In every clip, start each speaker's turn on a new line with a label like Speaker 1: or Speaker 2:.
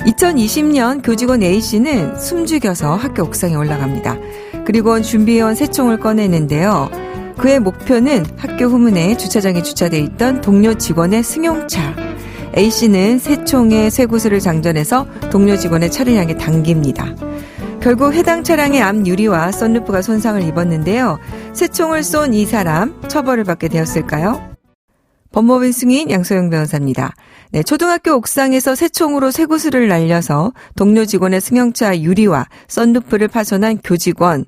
Speaker 1: 2020년 교직원 A씨는 숨죽여서 학교 옥상에 올라갑니다. 그리고 준비해온 새총을 꺼내는데요. 그의 목표는 학교 후문에 주차장에 주차돼 있던 동료 직원의 승용차. A씨는 새총에 쇠구슬을 장전해서 동료 직원의 차를 향해 당깁니다. 결국 해당 차량의 앞 유리와 썬루프가 손상을 입었는데요. 새총을 쏜 이 사람 처벌을 받게 되었을까요? 법무법인 승인 양소영 변호사입니다. 네, 초등학교 옥상에서 새총으로 쇠구슬을 날려서 동료 직원의 승용차 유리와 썬루프를 파손한 교직원.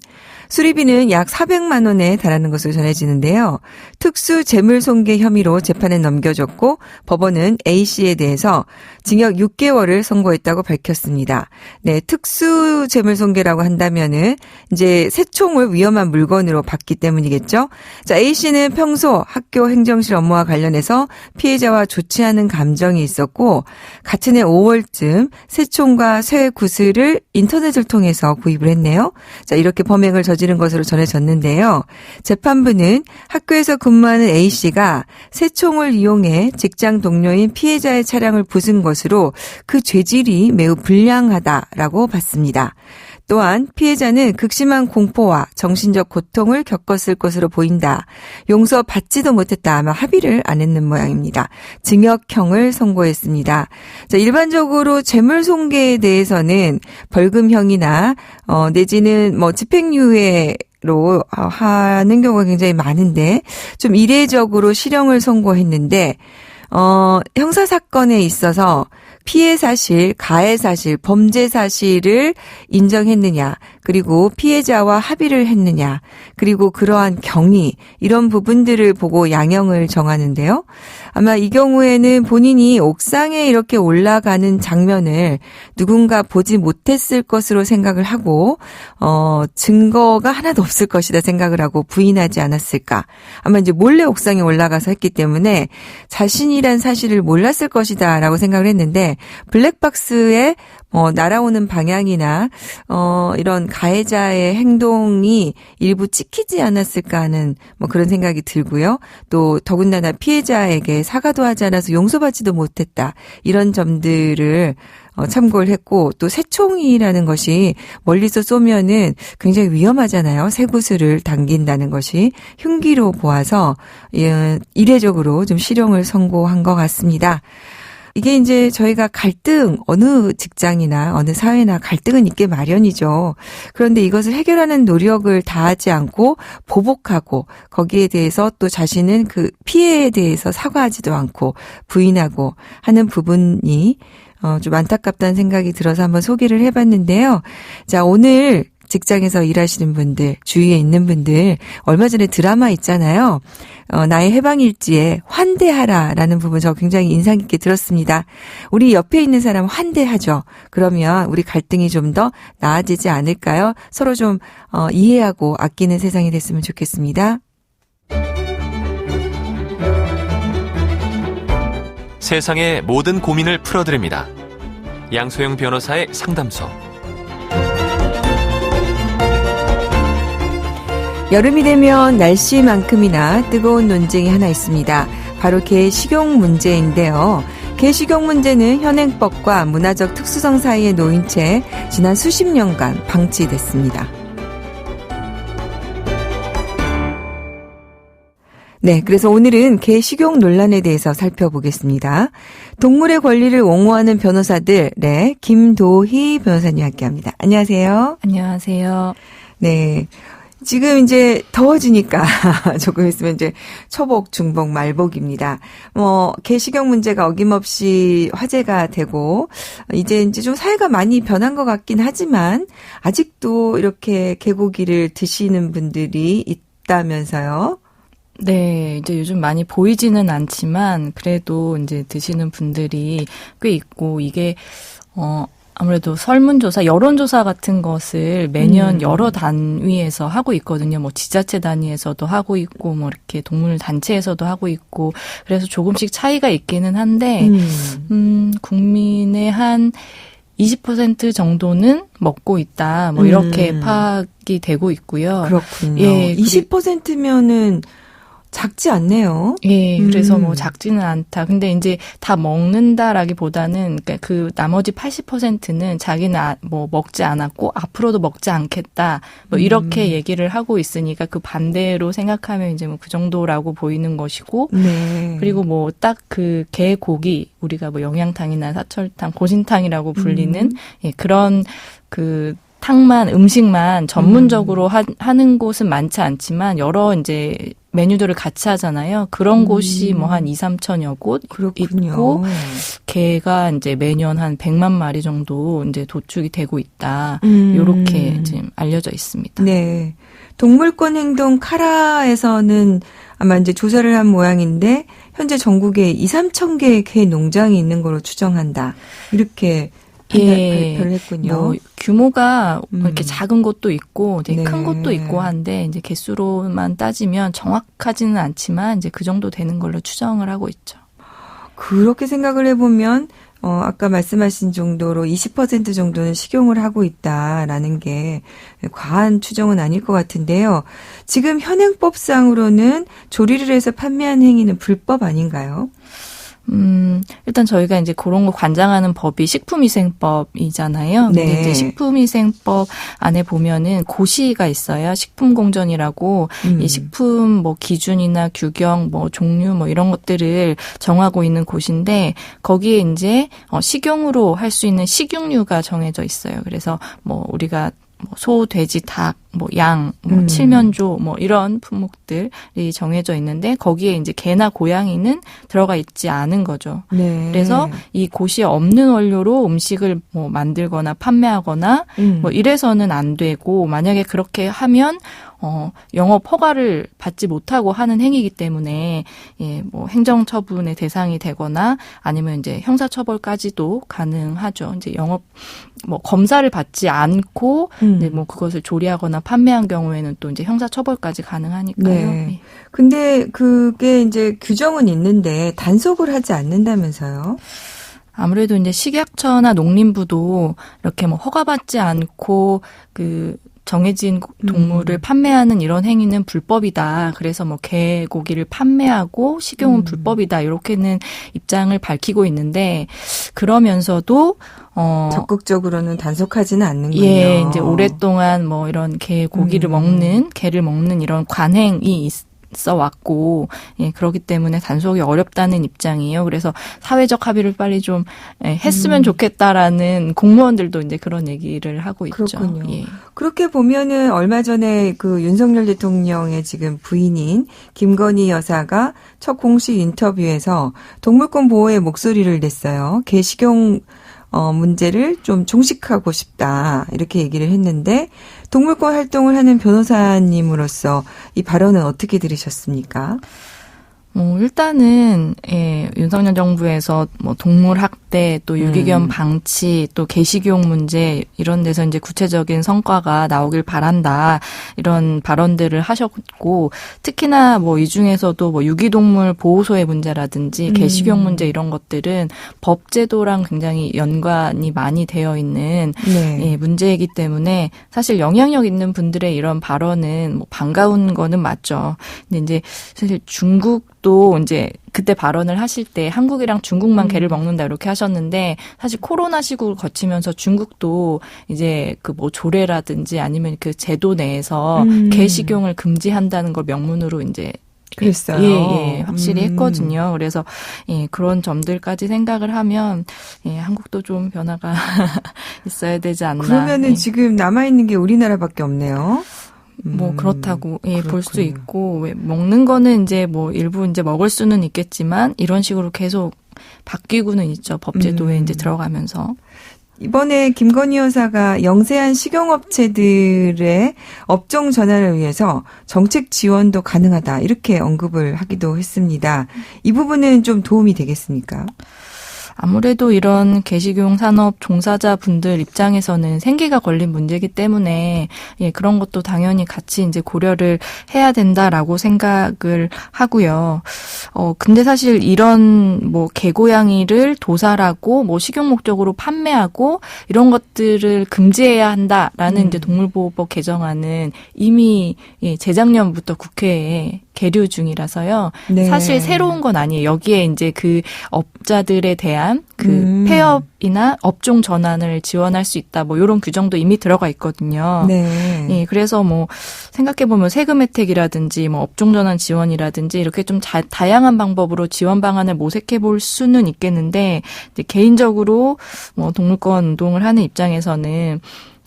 Speaker 1: 수리비는 약 400만 원에 달하는 것으로 전해지는데요. 특수 재물손괴 혐의로 재판에 넘겨졌고 법원은 A씨에 대해서 징역 6개월을 선고했다고 밝혔습니다. 네, 특수 재물손괴라고 한다면은 이제 새총을 위험한 물건으로 봤기 때문이겠죠. 자, A씨는 평소 학교 행정실 업무와 관련해서 피해자와 좋지 않은 감정이 있었고 같은 해 5월쯤 새총과 쇠구슬을 인터넷을 통해서 구입을 했네요. 자, 이렇게 범행을 저지른 것으로 전해졌는데요. 재판부는 학교에서 근무하는 A씨가 새총을 이용해 직장 동료인 피해자의 차량을 부순 것으로 그 죄질이 매우 불량하다라고 봤습니다. 또한 피해자는 극심한 공포와 정신적 고통을 겪었을 것으로 보인다. 용서받지도 못했다. 아마 합의를 안 했는 모양입니다. 징역형을 선고했습니다. 자, 일반적으로 재물손괴에 대해서는 벌금형이나 내지는 집행유예 로 하는 경우가 굉장히 많은데 좀 이례적으로 실형을 선고했는데 형사사건에 있어서 피해 사실, 가해 사실, 범죄 사실을 인정했느냐, 그리고 피해자와 합의를 했느냐, 그리고 그러한 경위, 이런 부분들을 보고 양형을 정하는데요. 아마 이 경우에는 본인이 옥상에 이렇게 올라가는 장면을 누군가 보지 못했을 것으로 생각을 하고 증거가 하나도 없을 것이다 생각을 하고 부인하지 않았을까. 아마 이제 몰래 옥상에 올라가서 했기 때문에 자신이란 사실을 몰랐을 것이다라고 생각을 했는데 블랙박스에 날아오는 방향이나 이런 가해자의 행동이 일부 찍히지 않았을까 하는 그런 생각이 들고요. 또 더군다나 피해자에게 사과도 하지 않아서 용서받지도 못했다. 이런 점들을 참고를 했고 또 새총이라는 것이 멀리서 쏘면은 굉장히 위험하잖아요. 쇠구슬을 당긴다는 것이 흉기로 보아서 이례적으로 좀 실형을 선고한 것 같습니다. 이게 이제 저희가 갈등, 어느 직장이나 어느 사회나 갈등은 있게 마련이죠. 그런데 이것을 해결하는 노력을 다하지 않고 보복하고 거기에 대해서 또 자신은 그 피해에 대해서 사과하지도 않고 부인하고 하는 부분이 좀 안타깝다는 생각이 들어서 한번 소개를 해봤는데요. 자, 오늘 직장에서 일하시는 분들, 주위에 있는 분들, 얼마 전에 드라마 있잖아요. 나의 해방일지에 환대하라라는 부분 저 굉장히 인상 깊게 들었습니다. 우리 옆에 있는 사람 환대하죠. 그러면 우리 갈등이 좀 더 나아지지 않을까요? 서로 좀 이해하고 아끼는 세상이 됐으면 좋겠습니다.
Speaker 2: 세상의 모든 고민을 풀어드립니다. 양소영 변호사의 상담소.
Speaker 1: 여름이 되면 날씨만큼이나 뜨거운 논쟁이 하나 있습니다. 바로 개식용 문제인데요. 개식용 문제는 현행법과 문화적 특수성 사이에 놓인 채 지난 수십 년간 방치됐습니다. 네, 그래서 오늘은 개식용 논란에 대해서 살펴보겠습니다. 동물의 권리를 옹호하는 변호사들, 네, 김도희 변호사님 함께합니다. 안녕하세요.
Speaker 3: 안녕하세요.
Speaker 1: 네. 지금 이제 더워지니까 조금 있으면 이제 초복, 중복, 말복입니다. 개식용 문제가 어김없이 화제가 되고 이제 좀 사회가 많이 변한 것 같긴 하지만 아직도 이렇게 개고기를 드시는 분들이 있다면서요?
Speaker 3: 네, 이제 요즘 많이 보이지는 않지만 그래도 이제 드시는 분들이 꽤 있고 이게 아무래도 설문조사, 여론조사 같은 것을 매년 여러 단위에서 하고 있거든요. 지자체 단위에서도 하고 있고, 이렇게 동물 단체에서도 하고 있고, 그래서 조금씩 차이가 있기는 한데, 국민의 한 20% 정도는 먹고 있다. 이렇게 파악이 되고 있고요.
Speaker 1: 그렇군요.
Speaker 3: 예,
Speaker 1: 20%면은 작지 않네요.
Speaker 3: 예, 그래서 뭐 작지는 않다. 근데 이제 다 먹는다라기보다는 그러니까 그 나머지 80%는 자기는 뭐 먹지 않았고 앞으로도 먹지 않겠다. 뭐 이렇게 얘기를 하고 있으니까 그 반대로 생각하면 이제 뭐 그 정도라고 보이는 것이고.
Speaker 1: 네.
Speaker 3: 그리고 뭐 딱 그 게 고기 우리가 뭐 영양탕이나 사철탕, 고신탕이라고 불리는 예, 그런 그 탕만 음식만 전문적으로 하는 곳은 많지 않지만 여러 이제 메뉴들을 같이 하잖아요. 그런 곳이 뭐 한 2, 3천여 곳
Speaker 1: 그렇군요.
Speaker 3: 있고 게가 이제 매년 한 100만 마리 정도 이제 도축이 되고 있다. 요렇게 지금 알려져 있습니다.
Speaker 1: 네. 동물권 행동 카라에서는 아마 이제 조사를 한 모양인데 현재 전국에 2, 3천 개의 개 농장이 있는 걸로 추정한다. 이렇게 발표를 했군요.
Speaker 3: 뭐 규모가 이렇게 작은 곳도 있고 되게
Speaker 1: 네.
Speaker 3: 큰 곳도 있고 한데 이제 개수로만 따지면 정확하지는 않지만 이제 그 정도 되는 걸로 추정을 하고 있죠.
Speaker 1: 그렇게 생각을 해보면 아까 말씀하신 정도로 20% 정도는 식용을 하고 있다라는 게 과한 추정은 아닐 것 같은데요. 지금 현행법상으로는 조리를 해서 판매한 행위는 불법 아닌가요?
Speaker 3: 일단 저희가 이제 그런 거 관장하는 법이 식품위생법이잖아요. 근데
Speaker 1: 네.
Speaker 3: 이제 식품위생법 안에 보면은 고시가 있어요. 식품공전이라고 이 식품 뭐 기준이나 규격, 뭐 종류 뭐 이런 것들을 정하고 있는 곳인데 거기에 이제 식용으로 할 수 있는 식용류가 정해져 있어요. 그래서 뭐 우리가 소, 돼지, 닭, 뭐 양, 뭐 칠면조, 뭐 이런 품목들이 정해져 있는데 거기에 이제 개나 고양이는 들어가 있지 않은 거죠.
Speaker 1: 네.
Speaker 3: 그래서 이 고시에 없는 원료로 음식을 뭐 만들거나 판매하거나 뭐 이래서는 안 되고 만약에 그렇게 하면 영업 허가를 받지 못하고 하는 행위이기 때문에 예, 뭐 행정처분의 대상이 되거나 아니면 이제 형사처벌까지도 가능하죠. 이제 영업 뭐 검사를 받지 않고 이제 뭐 그것을 조리하거나 판매한 경우에는 또 이제 형사처벌까지 가능하니까요.
Speaker 1: 네.
Speaker 3: 예.
Speaker 1: 근데 그게 이제 규정은 있는데 단속을 하지 않는다면서요?
Speaker 3: 아무래도 이제 식약처나 농림부도 이렇게 뭐 허가받지 않고 그 정해진 동물을 판매하는 이런 행위는 불법이다. 그래서 뭐 개고기를 판매하고 식용은 불법이다. 이렇게는 입장을 밝히고 있는데 그러면서도
Speaker 1: 적극적으로는 단속하지는 않는군요.
Speaker 3: 예, 이제 오랫동안 뭐 이런 개고기를 먹는 개를 먹는 이런 관행이 있어 왔고, 예, 그렇기 때문에 단속이 어렵다는 입장이에요. 그래서 사회적 합의를 빨리 좀 했으면 좋겠다라는 공무원들도 이제 그런 얘기를 하고 있죠.
Speaker 1: 그렇군요.
Speaker 3: 예.
Speaker 1: 그렇게 보면은 얼마 전에 그 윤석열 대통령의 지금 부인인 김건희 여사가 첫 공식 인터뷰에서 동물권 보호의 목소리를 냈어요. 개식용 문제를 좀 종식하고 싶다 이렇게 얘기를 했는데 동물권 활동을 하는 변호사님으로서 이 발언은 어떻게 들으셨습니까?
Speaker 3: 일단은 예, 윤석열 정부에서 뭐 동물 학대 또 유기견 방치 또 개식용 문제 이런 데서 이제 구체적인 성과가 나오길 바란다 이런 발언들을 하셨고 특히나 뭐 이 중에서도 뭐 유기동물 보호소의 문제라든지 개식용 문제 이런 것들은 법제도랑 굉장히 연관이 많이 되어 있는
Speaker 1: 네.
Speaker 3: 예, 문제이기 때문에 사실 영향력 있는 분들의 이런 발언은 뭐 반가운 거는 맞죠. 근데 이제 사실 중국도 이제 그때 발언을 하실 때 한국이랑 중국만 개를 먹는다 이렇게 하셨는데 사실 코로나 시국을 거치면서 중국도 이제 그 뭐 조례라든지 아니면 그 제도 내에서 개 식용을 금지한다는 걸 명문으로 이제
Speaker 1: 그랬어요.
Speaker 3: 예, 확실히 했거든요. 그래서 예, 그런 점들까지 생각을 하면 예, 한국도 좀 변화가 있어야 되지 않나.
Speaker 1: 그러면은
Speaker 3: 예.
Speaker 1: 지금 남아 있는 게 우리나라밖에 없네요.
Speaker 3: 뭐 그렇다고 예, 볼 수
Speaker 1: 그렇군요.
Speaker 3: 있고 왜 먹는 거는 이제 뭐 일부 이제 먹을 수는 있겠지만 이런 식으로 계속 바뀌고는 있죠. 법제도에 이제 들어가면서.
Speaker 1: 이번에 김건희 여사가 영세한 식용업체들의 업종 전환을 위해서 정책 지원도 가능하다 이렇게 언급을 하기도 했습니다. 이 부분은 좀 도움이 되겠습니까?
Speaker 3: 아무래도 이런 개식용 산업 종사자분들 입장에서는 생계가 걸린 문제이기 때문에 예, 그런 것도 당연히 같이 이제 고려를 해야 된다라고 생각을 하고요. 근데 사실 이런 뭐 개고양이를 도살하고 뭐 식용 목적으로 판매하고 이런 것들을 금지해야 한다라는 이제 동물보호법 개정안은 이미 예, 재작년부터 국회에 계류 중이라서요.
Speaker 1: 네.
Speaker 3: 사실 새로운 건 아니에요. 여기에 이제 그 업자들에 대한 그 폐업이나 업종 전환을 지원할 수 있다. 뭐 이런 규정도 이미 들어가 있거든요.
Speaker 1: 네.
Speaker 3: 예, 그래서 뭐 생각해 보면 세금 혜택이라든지 뭐 업종 전환 지원이라든지 이렇게 좀 다양한 방법으로 지원 방안을 모색해 볼 수는 있겠는데 이제 개인적으로 뭐 동물권 운동을 하는 입장에서는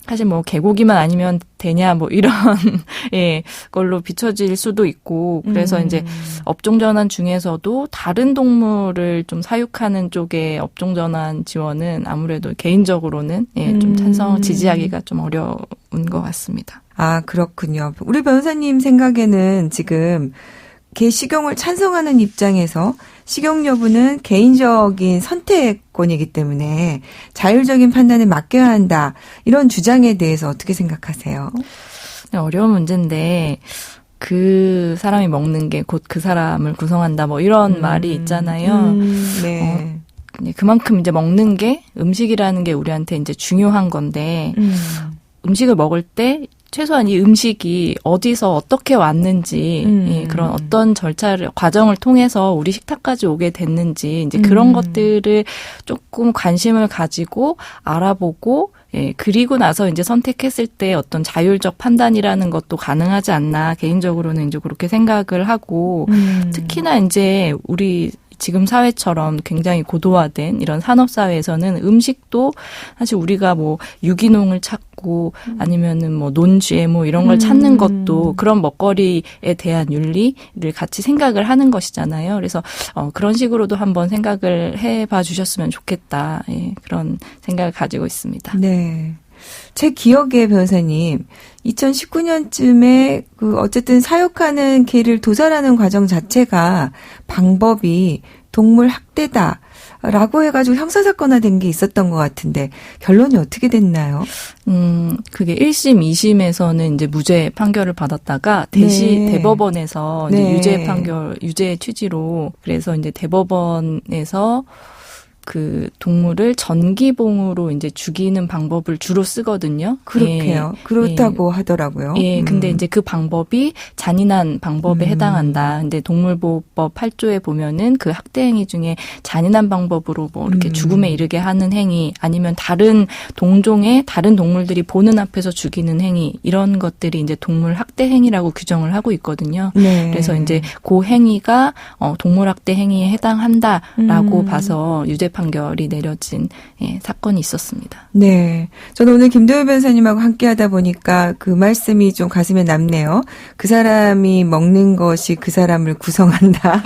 Speaker 3: 사실 뭐 개고기만 아니면 되냐 뭐 이런 예 걸로 비춰질 수도 있고 그래서 이제 업종 전환 중에서도 다른 동물을 좀 사육하는 쪽의 업종 전환 지원은 아무래도 개인적으로는 예 좀 찬성 지지하기가 좀 어려운 것 같습니다.
Speaker 1: 아, 그렇군요. 우리 변호사님 생각에는 지금 개 식용을 찬성하는 입장에서 식용 여부는 개인적인 선택권이기 때문에 자율적인 판단에 맡겨야 한다. 이런 주장에 대해서 어떻게 생각하세요?
Speaker 3: 어려운 문제인데 그 사람이 먹는 게 곧 그 사람을 구성한다. 뭐 이런 말이 있잖아요.
Speaker 1: 네.
Speaker 3: 그만큼 이제 먹는 게 음식이라는 게 우리한테 이제 중요한 건데 음식을 먹을 때 최소한 이 음식이 어디서 어떻게 왔는지 예, 그런 어떤 절차를 과정을 통해서 우리 식탁까지 오게 됐는지 이제 그런 것들을 조금 관심을 가지고 알아보고 예, 그리고 나서 이제 선택했을 때 어떤 자율적 판단이라는 것도 가능하지 않나 개인적으로는 이제 그렇게 생각을 하고 특히나 이제 우리 지금 사회처럼 굉장히 고도화된 이런 산업사회에서는 음식도 사실 우리가 뭐 유기농을 찾고 아니면은 뭐 논GMO 이런 걸 찾는 것도 그런 먹거리에 대한 윤리를 같이 생각을 하는 것이잖아요. 그래서 그런 식으로도 한번 생각을 해봐 주셨으면 좋겠다. 예, 그런 생각을 가지고 있습니다.
Speaker 1: 네. 제 기억에 변호사님 2019년쯤에 그 어쨌든 사육하는 개를 도살하는 과정 자체가 방법이 동물 학대다라고 해가지고 형사사건화된 게 있었던 것 같은데 결론이 어떻게 됐나요?
Speaker 3: 그게 1심, 2심에서는 이제 무죄 판결을 받았다가 대법원에서 이제 유죄 판결, 유죄 취지로 그래서 이제 대법원에서 그 동물을 전기봉으로 이제 죽이는 방법을 주로 쓰거든요.
Speaker 1: 그렇게요.
Speaker 3: 예.
Speaker 1: 그렇다고 하더라고요.
Speaker 3: 예, 근데 이제 그 방법이 잔인한 방법에 해당한다. 근데 동물보호법 8조에 보면은 그 학대 행위 중에 잔인한 방법으로 뭐 이렇게 죽음에 이르게 하는 행위 아니면 다른 동종의 다른 동물들이 보는 앞에서 죽이는 행위 이런 것들이 이제 동물 학대 행위라고 규정을 하고 있거든요.
Speaker 1: 네.
Speaker 3: 그래서 이제 그 행위가 동물 학대 행위에 해당한다라고 봐서 유죄 판결이 내려진 예, 사건이 있었습니다.
Speaker 1: 네. 저는 오늘 김도현 변호사님하고 함께 하다 보니까 그 말씀이 좀 가슴에 남네요. 그 사람이 먹는 것이 그 사람을 구성한다.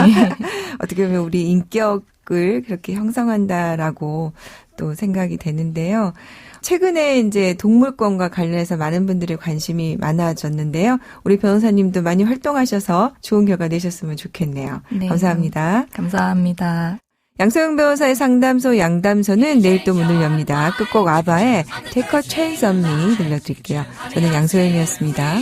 Speaker 1: 어떻게 보면 우리 인격을 그렇게 형성한다라고 또 생각이 되는데요. 최근에 이제 동물권과 관련해서 많은 분들의 관심이 많아졌는데요. 우리 변호사님도 많이 활동하셔서 좋은 결과 내셨으면 좋겠네요.
Speaker 3: 네.
Speaker 1: 감사합니다.
Speaker 3: 감사합니다.
Speaker 1: 양소영 변호사의 상담소 양담소는 내일 또 문을 엽니다. 끝곡 아바의 Take a Chance on Me 들려드릴게요. 저는 양소영이었습니다.